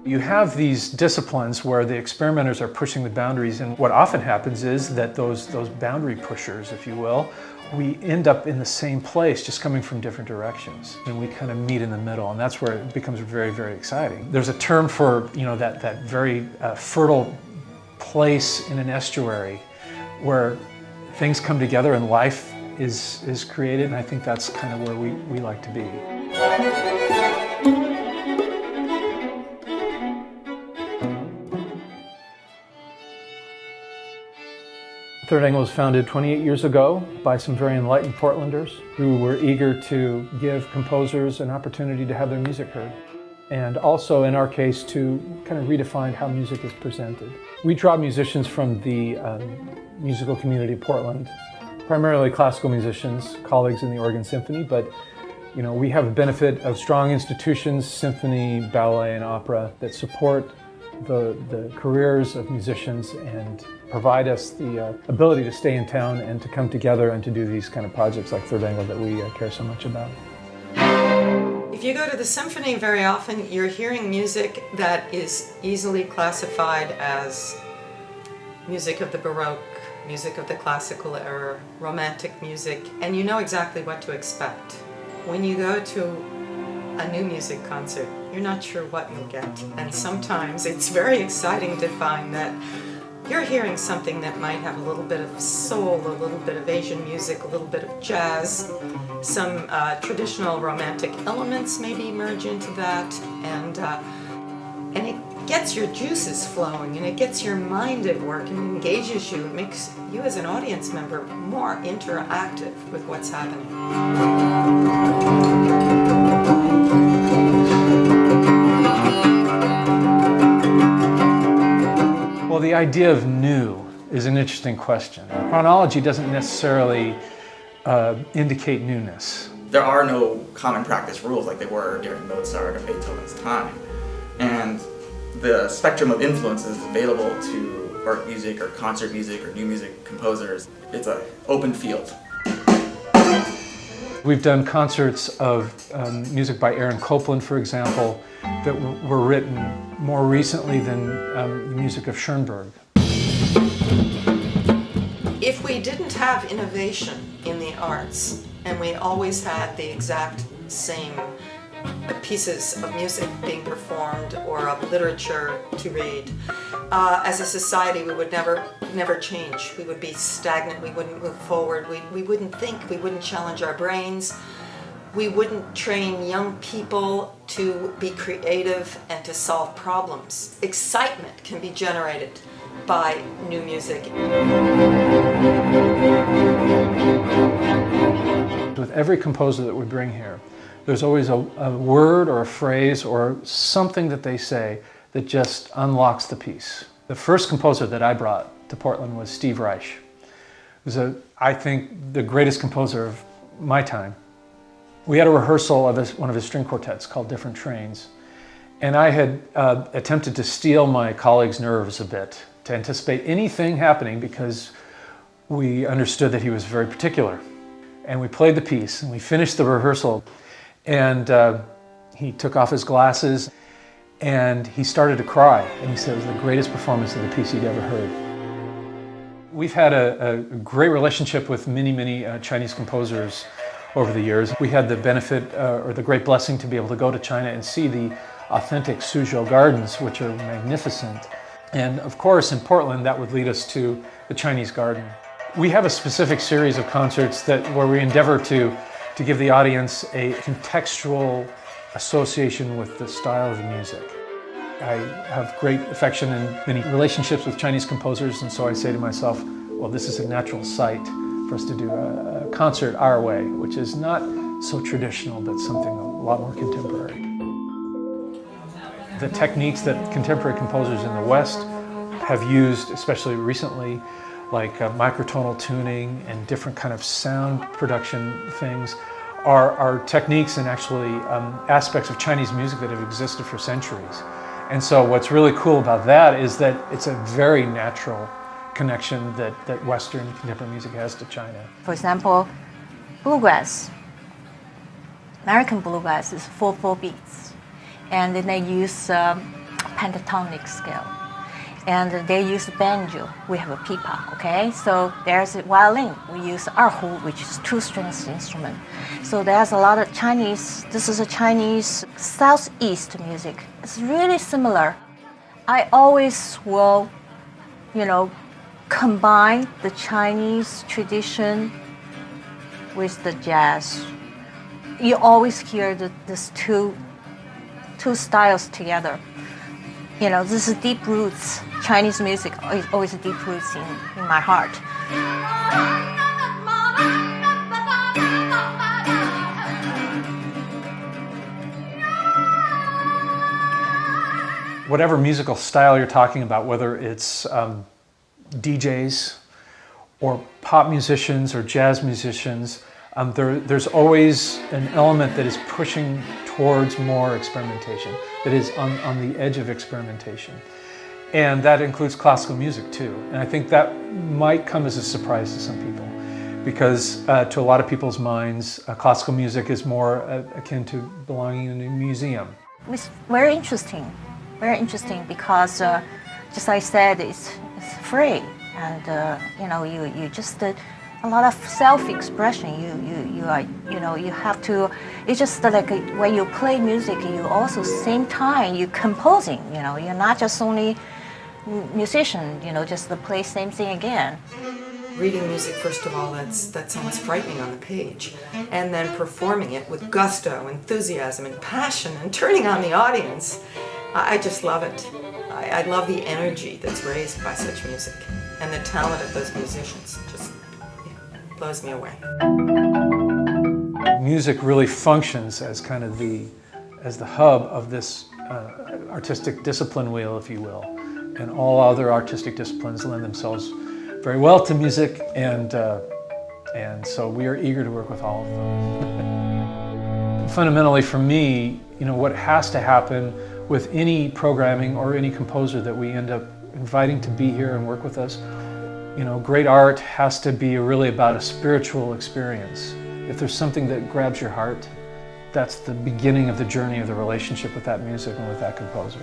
You have these disciplines where the experimenters are pushing the boundaries, and what often happens is that those boundary pushers, if you will, we end up in the same place, just coming from different directions, and we kind of meet in the middle, and that's where it becomes very, very exciting. There's a term for, you know, that very fertile place in an estuary where things come together and life is created, and I think that's kind of where we like to be. Third Angle was founded 28 years ago by some very enlightened Portlanders who were eager to give composers an opportunity to have their music heard, and also, in our case, to kind of redefine how music is presented. We draw musicians from the musical community of Portland, primarily classical musicians, colleagues in the Oregon Symphony, but you know, we have the benefit of strong institutions, symphony, ballet, and opera that support the careers of musicians and provide us the ability to stay in town and to come together and to do these kind of projects like Third Angle that we care so much about. If you go to the symphony, very often you're hearing music that is easily classified as music of the Baroque, music of the classical era, romantic music, and you know exactly what to expect. When you go to a new music concert, you're not sure what you'll get, and sometimes it's very exciting to find that you're hearing something that might have a little bit of soul, a little bit of Asian music, a little bit of jazz, some traditional romantic elements maybe merge into that, and it gets your juices flowing, and it gets your mind at work and engages you. It makes you as an audience member more interactive with what's happening. Well, the idea of new is an interesting question. Chronology doesn't necessarily indicate newness. There are no common practice rules like they were during Mozart or Beethoven's time. And the spectrum of influences available to art music or concert music or new music composers, it's an open field. We've done concerts of music by Aaron Copland, for example, that were written more recently than the music of Schoenberg. If we didn't have innovation in the arts, and we always had the exact same pieces of music being performed or of literature to read, as a society we would never change. We would be stagnant, we wouldn't move forward, we wouldn't think, we wouldn't challenge our brains, we wouldn't train young people to be creative and to solve problems. Excitement can be generated by new music. With every composer that we bring here, there's always a word or a phrase or something that they say that just unlocks the piece. The first composer that I brought to Portland was Steve Reich, who's I think the greatest composer of my time. We had a rehearsal of one of his string quartets called Different Trains, and I had attempted to steel my colleagues' nerves a bit to anticipate anything happening because we understood that he was very particular. And we played the piece and we finished the rehearsal, and he took off his glasses and he started to cry, and he said it was the greatest performance of the piece he'd ever heard. We've had a great relationship with many Chinese composers over the years. We had the benefit or the great blessing to be able to go to China and see the authentic Suzhou gardens, which are magnificent. And of course, in Portland, that would lead us to the Chinese garden. We have a specific series of concerts where we endeavor to give the audience a contextual association with the style of the music. I have great affection and many relationships with Chinese composers, and so I say to myself, well, this is a natural site for us to do a concert our way, which is not so traditional, but something a lot more contemporary. The techniques that contemporary composers in the West have used, especially recently, like microtonal tuning and different kind of sound production things, are techniques and actually aspects of Chinese music that have existed for centuries. And so what's really cool about that is that it's a very natural connection that Western contemporary music has to China. For example, bluegrass. American bluegrass is 4/4 beats, and then they use pentatonic scale, and they use banjo. We have a pipa, okay? So there's a violin. We use erhu, which is 2-string instrument. So there's a lot of Chinese. This is a Chinese southeast music. It's really similar. I always will, combine the Chinese tradition with the jazz. You always hear these two styles together. This is deep roots. Chinese music is always deep roots in my heart. Whatever musical style you're talking about, whether it's DJs or pop musicians or jazz musicians, there's always an element that is pushing towards more experimentation, that is on the edge of experimentation. And that includes classical music too. And I think that might come as a surprise to some people, because to a lot of people's minds, classical music is more akin to belonging in a museum. It's very interesting because, just like I said, it's free, and you just a lot of self-expression. You have to. It's just like when you play music, you also same time you composing. You're not just only musician. Just to play same thing again. Reading music, first of all, that sounds frightening on the page, and then performing it with gusto, enthusiasm, and passion, and turning on the audience. I just love it. I love the energy that's raised by such music, and the talent of those musicians just blows me away. Music really functions as kind of the hub of this artistic discipline wheel, if you will, and all other artistic disciplines lend themselves very well to music, and so we are eager to work with all of them. Fundamentally, for me, what has to happen with any programming or any composer that we end up inviting to be here and work with us, great art has to be really about a spiritual experience. If there's something that grabs your heart, that's the beginning of the journey of the relationship with that music and with that composer.